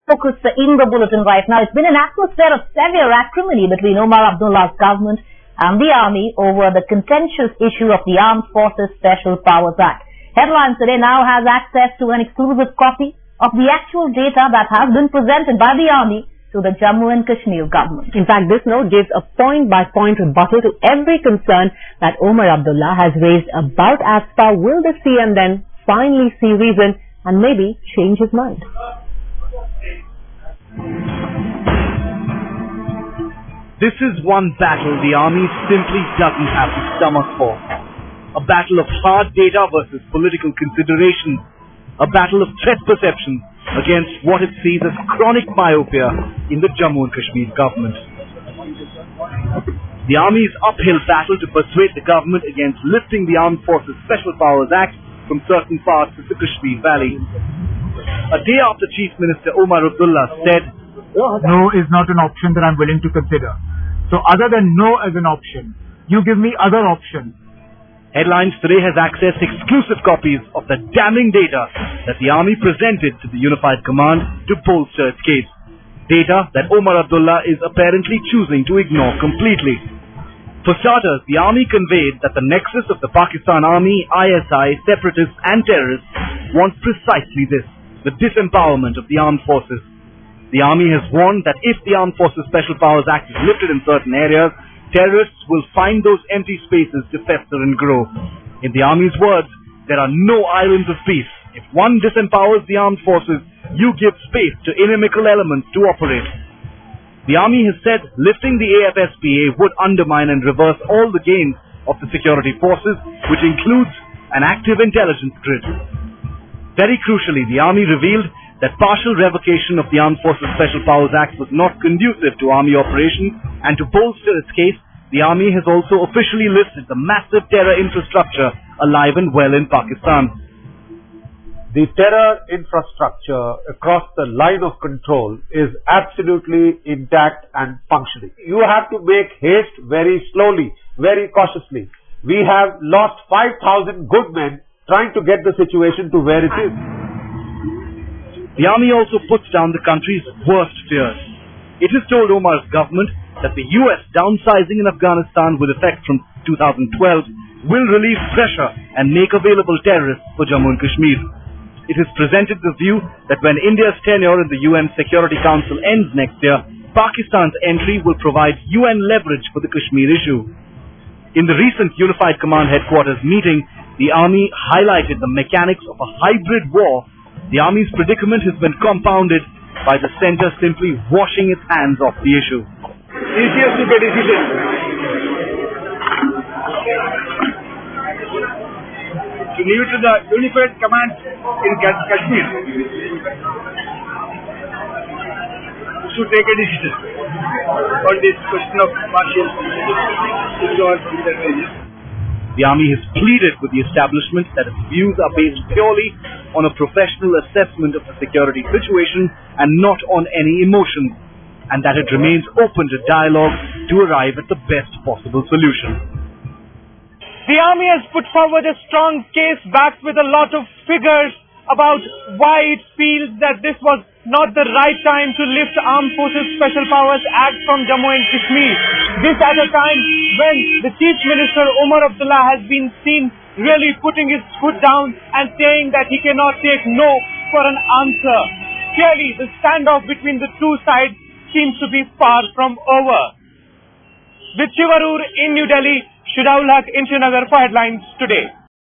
Focus in the bulletin right now. It's been an atmosphere of severe acrimony between Omar Abdullah's government and the army over the contentious issue of the Armed Forces Special Powers Act. Headlines Today now has access to an exclusive copy of the actual data that has been presented by the army to the Jammu and Kashmir government. In fact, this note gives a point-by-point rebuttal to every concern that Omar Abdullah has raised about AFSPA. Will the CM then finally see reason and maybe change his mind? This is one battle the army simply doesn't have the stomach for. A battle of hard data versus political considerations. A battle of threat perception against what it sees as chronic myopia in the Jammu and Kashmir government. The army's uphill battle to persuade the government against lifting the Armed Forces Special Powers Act from certain parts of the Kashmir Valley. A day after Chief Minister Omar Abdullah said, "No is not an option that I'm willing to consider. So other than no as an option, you give me other options." Headlines Today has accessed exclusive copies of the damning data that the army presented to the Unified Command to bolster its case. Data that Omar Abdullah is apparently choosing to ignore completely. For starters, the army conveyed that the nexus of the Pakistan Army, ISI, separatists and terrorists wants precisely this, the disempowerment of the armed forces. The army has warned that if the Armed Forces Special Powers Act is lifted in certain areas, terrorists will find those empty spaces to fester and grow. In the army's words, there are no islands of peace. If one disempowers the armed forces, you give space to inimical elements to operate. The army has said lifting the AFSPA would undermine and reverse all the gains of the security forces, which includes an active intelligence grid. Very crucially, the army revealed that partial revocation of the Armed Forces Special Powers Act was not conducive to army operations, and to bolster its case, the army has also officially listed the massive terror infrastructure alive and well in Pakistan. The terror infrastructure across the line of control is absolutely intact and functioning. You have to make haste very slowly, very cautiously. We have lost 5,000 good men trying to get the situation to where it is. The army also puts down the country's worst fears. It has told Omar's government that the US downsizing in Afghanistan with effect from 2012 will relieve pressure and make available terrorists for Jammu and Kashmir. It has presented the view that when India's tenure in the UN Security Council ends next year, Pakistan's entry will provide UN leverage for the Kashmir issue. In the recent Unified Command Headquarters meeting, the army highlighted the mechanics of a hybrid war. The army's predicament has been compounded by the centre simply washing its hands off the issue. Easiest to get decision. To leave it to the Unified Command in Kashmir to take a decision on this question of partial intervention. The army has pleaded with the establishment that its views are based purely on a professional assessment of the security situation and not on any emotions, and that it remains open to dialogue to arrive at the best possible solution. The army has put forward a strong case backed with a lot of figures about why it feels that this was not the right time to lift the Armed Forces Special Powers Act from Jammu and Kashmir. This at a time when the Chief Minister Omar Abdullah has been seen really putting his foot down and saying that he cannot take no for an answer. Clearly, the standoff between the two sides seems to be far from over. With Shivarur in New Delhi, Shudaul Haq in Srinagar for Headlines Today.